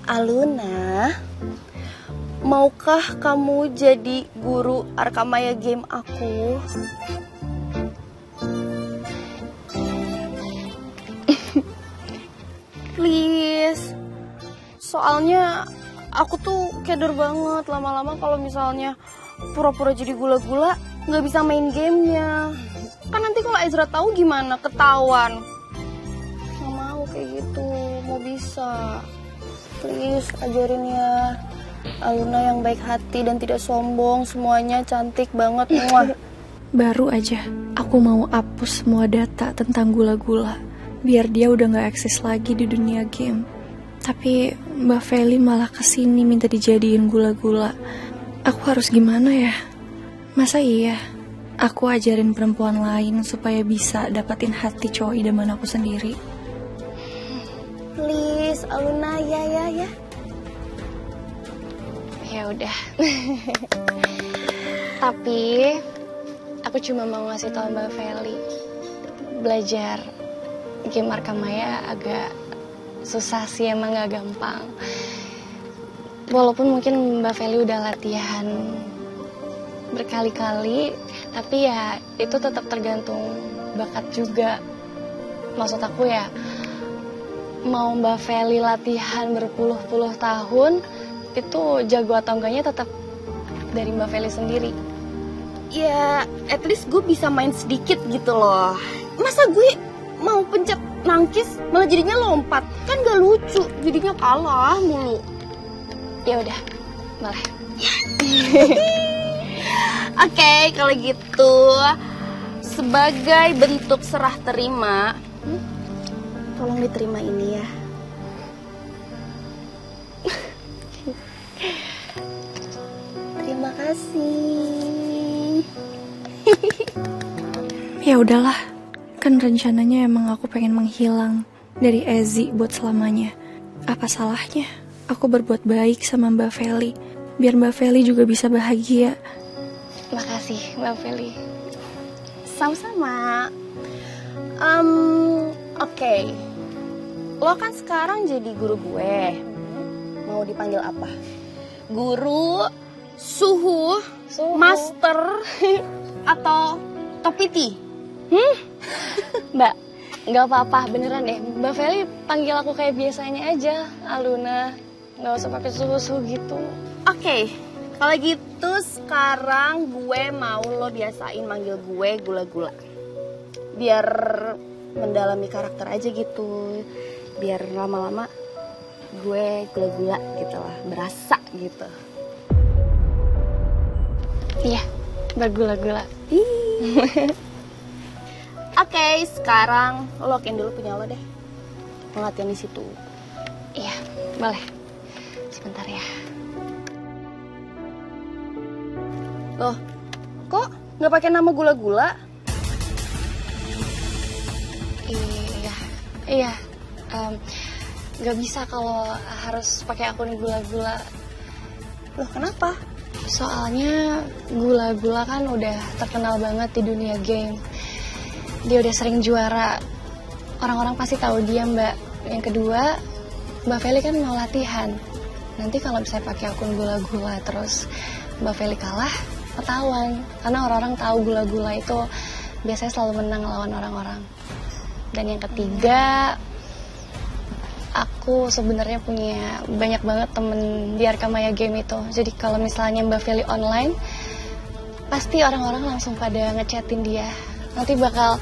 Aluna, maukah kamu jadi guru Arkamaya game aku? Please. Soalnya aku tuh keder banget lama-lama kalau misalnya pura-pura jadi gula-gula nggak bisa main gamenya. Kan nanti kalau Ezra tahu gimana, ketahuan. Nggak mau kayak gitu, mau bisa. Please ajarin ya. Aluna yang baik hati dan tidak sombong, semuanya cantik banget. Muah. Baru aja aku mau hapus semua data tentang gula-gula, biar dia udah gak eksis lagi di dunia game. Tapi Mbak Feli malah kesini minta dijadiin gula-gula. Aku harus gimana ya? Masa iya aku ajarin perempuan lain supaya bisa dapatin hati cowok idaman aku sendiri? Please Aluna, ya. Ya udah. Tapi aku cuma mau ngasih tahu Mbak Feli, belajar game Arkamaya agak susah sih, emang gak gampang. Walaupun mungkin Mbak Feli udah latihan berkali-kali, tapi ya itu tetap tergantung bakat juga. Maksud aku ya, mau Mbak Feli latihan berpuluh-puluh tahun, itu jago atau enggaknya tetap dari Mbak Feli sendiri. Ya, at least gue bisa main sedikit gitu loh. Masa gue mau pencet nangkis malah jadinya lompat, kan gak lucu, jadinya kalah mulu. Ya udah, boleh. Oke, kalau gitu sebagai bentuk serah terima, tolong diterima ini ya. Terima kasih. Ya udahlah, kan rencananya emang aku pengen menghilang dari Ezi buat selamanya. Apa salahnya aku berbuat baik sama Mbak Feli, biar Mbak Feli juga bisa bahagia. Makasih Mbak Feli. Sama-sama. Oke. Lo kan sekarang jadi guru gue. Mau dipanggil apa? Guru, suhu. Master, atau topiti? Mbak, gak apa-apa, beneran deh. Mbak Feli panggil aku kayak biasanya aja, Aluna. Gak usah pakai suhu-suhu gitu. Oke, kalau gitu sekarang gue mau lo biasain manggil gue gula-gula. Biar mendalami karakter aja gitu. Biar lama-lama gue gula-gula gitu lah, berasa gitu. Iya, bergula-gula. Oke, sekarang lo login dulu punya lo deh. Latihan di situ. Iya, boleh. Sebentar ya. Loh, kok nggak pakai nama gula-gula? Iya. Nggak bisa kalau harus pakai akun gula-gula. Loh, kenapa? Soalnya gula-gula kan udah terkenal banget di dunia game. Dia udah sering juara. Orang-orang pasti tahu dia, Mbak. Yang kedua, Mbak Feli kan mau latihan. Nanti kalau misalnya pakai akun gula-gula terus Mbak Feli kalah, ketahuan. Karena orang-orang tahu gula-gula itu biasanya selalu menang lawan orang-orang. Dan yang ketiga, aku sebenarnya punya banyak banget temen di Arkamaya game itu. Jadi kalau misalnya Mbak Feli online, pasti orang-orang langsung pada ngechatin dia. Nanti bakal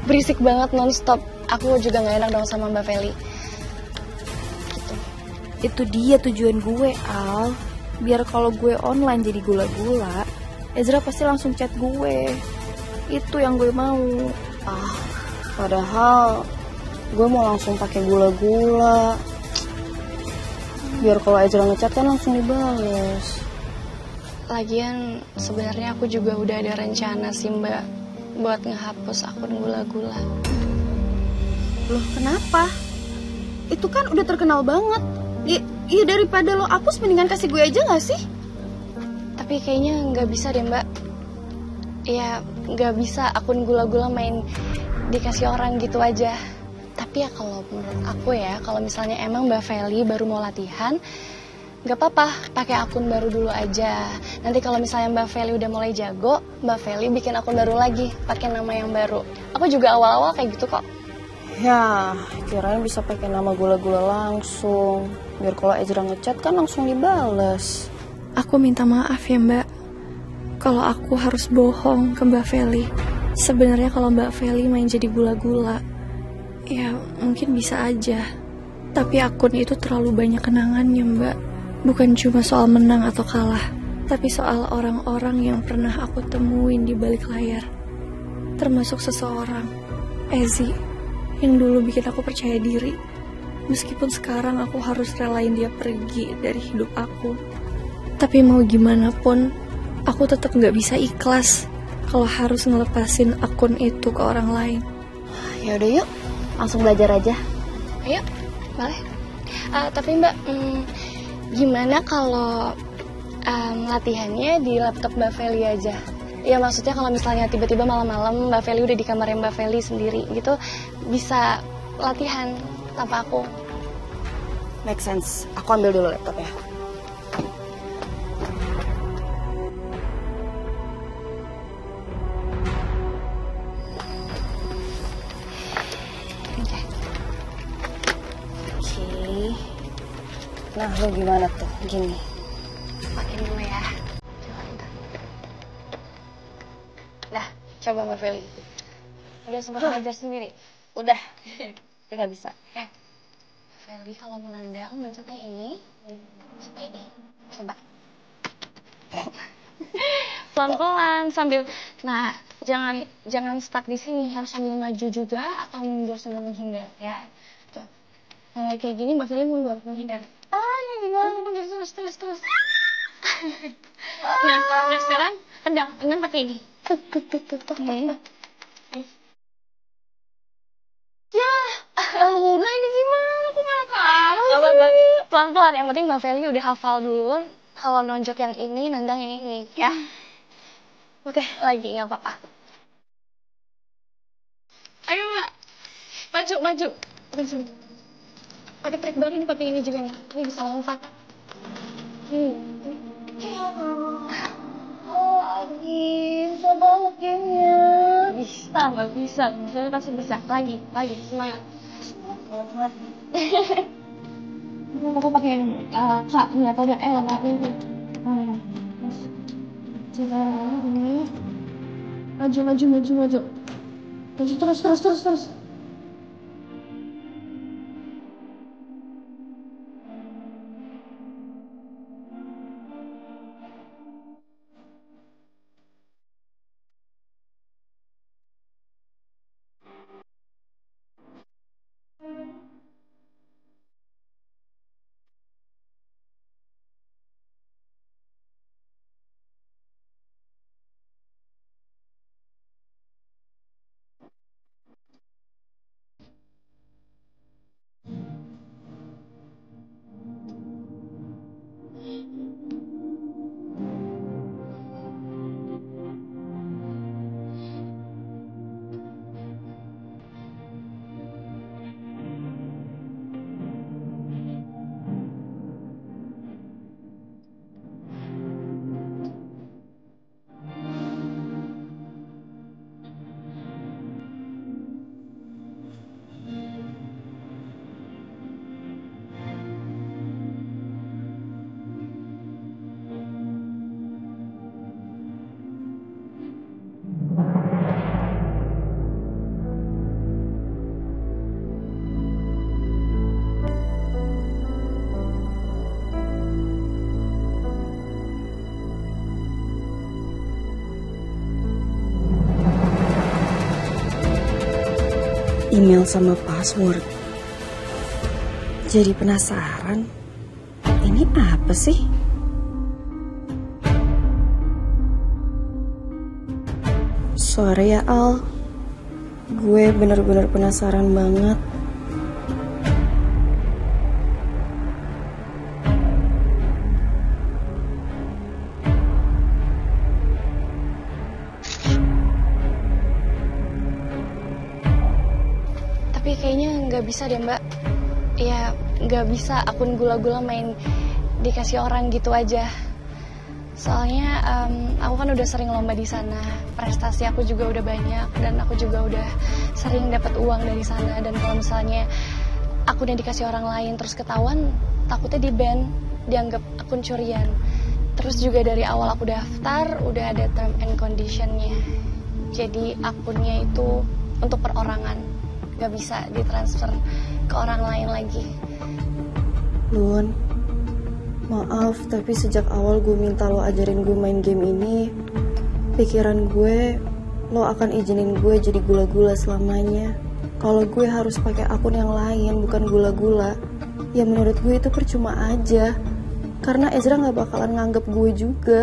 berisik banget nonstop. Aku juga gak enak dong sama Mbak Feli. Gitu. Itu dia tujuan gue, Al. Biar kalau gue online jadi gula-gula, Ezra pasti langsung chat gue. Itu yang gue mau. Padahal gue mau langsung pakai gula-gula. Biar kalau Ezra ngechat kan langsung dibales. Lagian sebenarnya aku juga udah ada rencana sih, Mbak, buat ngehapus akun gula-gula. Loh, kenapa? Itu kan udah terkenal banget. Iya, daripada lo hapus mendingan kasih gue aja gak sih? Tapi kayaknya nggak bisa deh, Mbak. Ya, nggak bisa akun gula-gula main dikasih orang gitu aja. Tapi ya kalau menurut aku ya, kalau misalnya emang Mbak Feli baru mau latihan, gak apa-apa, pakai akun baru dulu aja. Nanti kalau misalnya Mbak Feli udah mulai jago, Mbak Feli bikin akun baru lagi, pakai nama yang baru. Aku juga awal-awal kayak gitu kok. Ya, kirain bisa pakai nama gula-gula langsung. Biar kalau Ezra ngechat kan langsung dibales. Aku minta maaf ya Mbak, kalau aku harus bohong ke Mbak Feli. Sebenarnya kalau Mbak Feli main jadi gula-gula, ya mungkin bisa aja. Tapi akun itu terlalu banyak kenangannya Mbak. Bukan cuma soal menang atau kalah, tapi soal orang-orang yang pernah aku temuin di balik layar. Termasuk seseorang, Ezi, yang dulu bikin aku percaya diri. Meskipun sekarang aku harus relain dia pergi dari hidup aku. Tapi mau gimana pun, aku tetap gak bisa ikhlas kalau harus ngelepasin akun itu ke orang lain. Yaudah yuk, langsung belajar aja. Ayo, boleh. Tapi Mbak, gimana kalau latihannya di laptop Mbak Feli aja? Ya maksudnya kalau misalnya tiba-tiba malam-malam Mbak Feli udah di kamarnya Mbak Feli sendiri gitu, bisa latihan tanpa aku. Make sense. Aku ambil dulu laptopnya. Nah, lo gimana tuh? Gini. Pakai dulu ya. Coba bentar. Dah, coba Mbak Feli. Udah sempat belajar sendiri? Udah. Gak bisa. Feli kalau menendang bentuknya ini. Seperti ini. Coba. Pelan-pelan sambil. Nah, jangan stuck di sini. Harus sambil maju juga atau mundur sambil menghindar ya. Tuh. Nah, kayak gini Mbak Feli mundur menghindar. Terus. Nah, sekarang tendang pakai ini. Ya, Luna ini gimana? Aku malah kalah sih. Pelan-pelan, yang penting Mbak Feli udah hafal dulu. Kalau nonjok yang ini, nendang yang ini, ya. Oke, lagi nggak apa-apa. Ayo Mbak, maju. Pakai trik baru ini, pakai ini juga nih. Ini bisa lompat. Bisa banget gamenya. Bisa, nggak bisa. Saya pasti bisa. Lagi, semangat. Aku pakai kak, nggak tahu ada lama ini. Coba ini. Maju. Terus. Email sama password. Jadi penasaran, ini apa sih? Sorry ya Al, gue bener-bener penasaran banget. Tapi kayaknya Gak bisa deh mbak. Ya gak bisa akun gula-gula main dikasih orang gitu aja. Soalnya aku kan udah sering lomba di sana, prestasi aku juga udah banyak dan aku juga udah sering dapat uang dari sana. Dan kalau misalnya akunnya dikasih orang lain terus ketahuan, takutnya di ban, dianggap akun curian. Terus juga dari awal aku daftar udah ada term and conditionnya. Jadi akunnya itu untuk perorangan, gak bisa ditransfer ke orang lain lagi. Lun, maaf tapi sejak awal gue minta lo ajarin gue main game ini, pikiran gue lo akan izinin gue jadi gula-gula selamanya. Kalau gue harus pakai akun yang lain bukan gula-gula, ya menurut gue itu percuma aja. Karena Ezra gak bakalan nganggep gue juga.